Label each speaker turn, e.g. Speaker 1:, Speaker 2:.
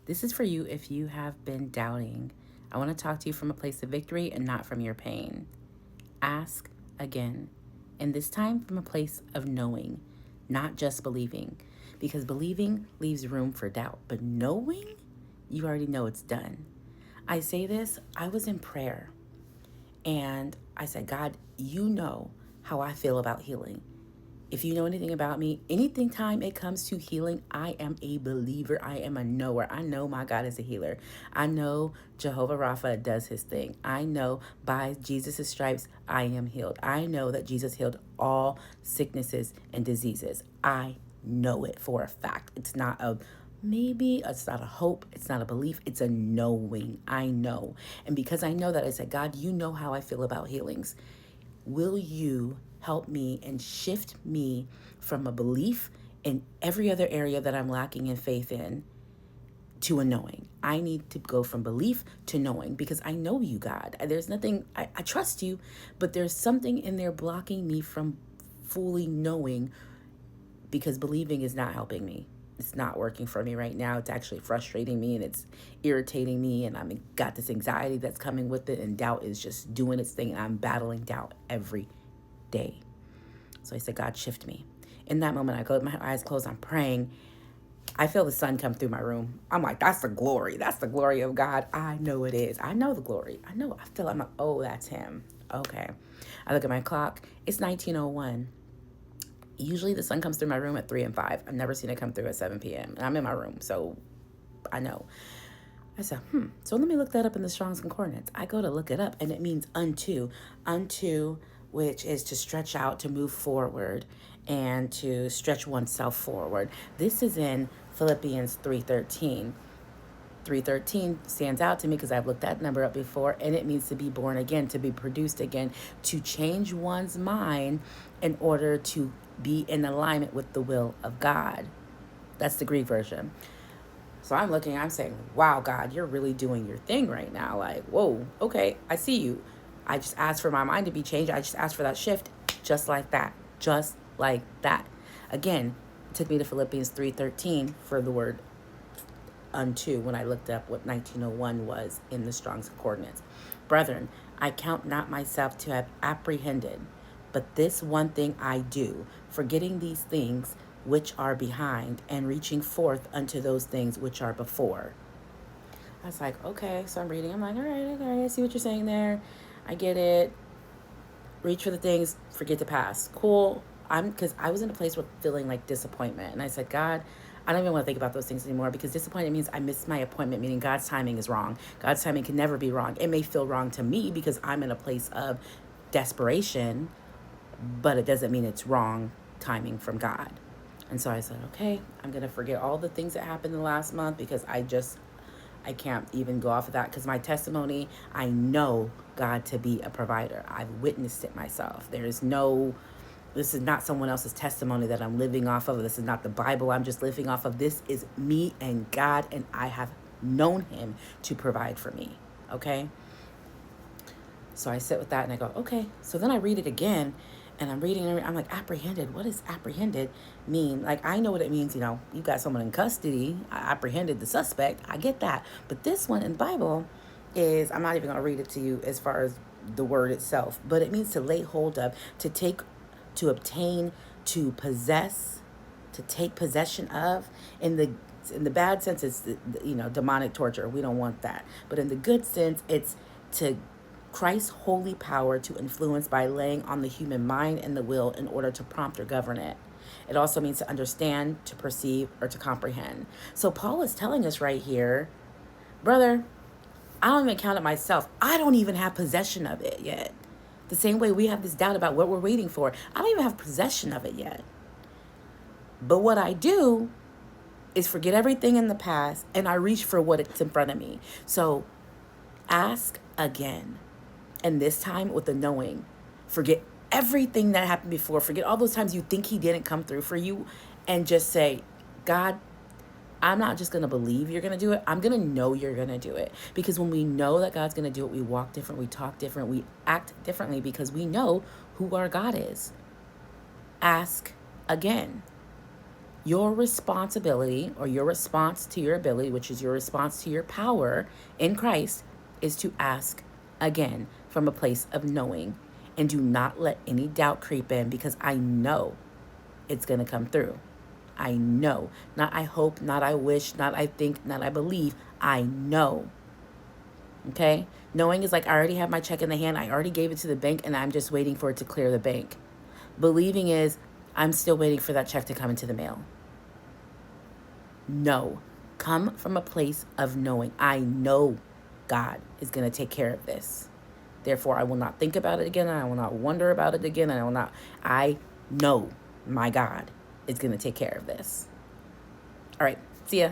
Speaker 1: This is for you if you have been doubting. I want to talk to you from a place of victory and not from your pain. Ask again, and this time from a place of knowing, not just believing. Because believing leaves room for doubt, but knowing, you already know it's done. I say this, I was in prayer and I said, God, you know how I feel about healing. If you know anything about me, anything time it comes to healing, I am a believer. I am a knower. I know my God is a healer. I know Jehovah Rapha does his thing. I know by Jesus' stripes, I am healed. I know that Jesus healed all sicknesses and diseases. I know it for a fact. It's not a maybe, it's not a hope, it's not a belief, it's a knowing. I know. And because I know that, I said, God, you know how I feel about healings. Will you help me and shift me from a belief in every other area that I'm lacking in faith in to a knowing? I need to go from belief to knowing because I know you, God. There's nothing, I trust you, but there's something in there blocking me from fully knowing because believing is not helping me. It's not working for me right now. It's actually frustrating me and it's irritating me, and I've got this anxiety that's coming with it, and doubt is just doing its thing, and I'm battling doubt every day. So I said, God, shift me. In that moment, I go with my eyes closed, I'm praying. I feel the sun come through my room. I'm like, that's the glory. That's the glory of God. I know it is. I know the glory. I know. I feel I'm like, oh, that's him. Okay. I look at my clock. It's 19:01. Usually the sun comes through my room at 3 and 5. I've never seen it come through at 7 p.m. And I'm in my room, so I know. I said, so let me look that up in the Strong's Concordance. I go to look it up, and it means unto. Unto, which is to stretch out, to move forward, and to stretch oneself forward. This is in Philippians 3:13. 3:13 stands out to me because I've looked that number up before, and it means to be born again, to be produced again, to change one's mind in order to be in alignment with the will of God. That's the Greek version. So I'm looking, I'm saying, wow, God, you're really doing your thing right now. Like, whoa, okay, I see you. I just asked for my mind to be changed. I just asked for that shift, just like that, just like that. Again, it took me to Philippians 3:13 for the word unto when I looked up what 1901 was in the Strong's Concordance. Brethren, I count not myself to have apprehended, but this one thing I do, forgetting these things which are behind and reaching forth unto those things which are before. I was like, okay, so I'm reading. I'm like, all right, okay, I see what you're saying there. I get it. Reach for the things, forget the past. Cool. Because I was in a place where feeling like disappointment. And I said, God, I don't even want to think about those things anymore because disappointment means I missed my appointment, meaning God's timing is wrong. God's timing can never be wrong. It may feel wrong to me because I'm in a place of desperation, but it doesn't mean it's wrong timing from God. And so I said, okay, I'm going to forget all the things that happened in the last month because I can't even go off of that because my testimony, I know God to be a provider. I've witnessed it myself. This is not someone else's testimony that I'm living off of. This is not the Bible I'm just living off of. This is me and God, and I have known him to provide for me. Okay? So I sit with that and I go, okay. So then I read it again and I'm reading and I'm like, apprehended. What does apprehended mean? Like, I know what it means. You got someone in custody. I apprehended the suspect. I get that. But this one in the Bible is, I'm not even going to read it to you as far as the word itself, but it means to lay hold of, to take, to obtain, to possess, to take possession of. In the bad sense, it's demonic torture. We don't want that. But in the good sense, it's to Christ's holy power to influence by laying on the human mind and the will in order to prompt or govern it. It also means to understand, to perceive, or to comprehend. So Paul is telling us right here, brother, I don't even count it myself. I don't even have possession of it yet. The same way we have this doubt about what we're waiting for. I don't even have possession of it yet. But what I do is forget everything in the past and I reach for what it's in front of me. So ask again. And this time with the knowing. Forget everything that happened before. Forget all those times you think he didn't come through for you. And just say, God, I'm not just going to believe you're going to do it. I'm going to know you're going to do it. Because when we know that God's going to do it, we walk different, we talk different, we act differently because we know who our God is. Ask again. Your responsibility, or your response to your ability, which is your response to your power in Christ, is to ask again from a place of knowing. And do not let any doubt creep in, because I know it's going to come through. I know. Not I hope, not I wish, not I think, not I believe. I know. Okay? Knowing is like, I already have my check in the hand. I already gave it to the bank and I'm just waiting for it to clear the bank. Believing is, I'm still waiting for that check to come into the mail. No. Come from a place of knowing. I know God is going to take care of this. Therefore, I will not think about it again. I will not wonder about it again. I know my God is going to take care of this. All right. See ya.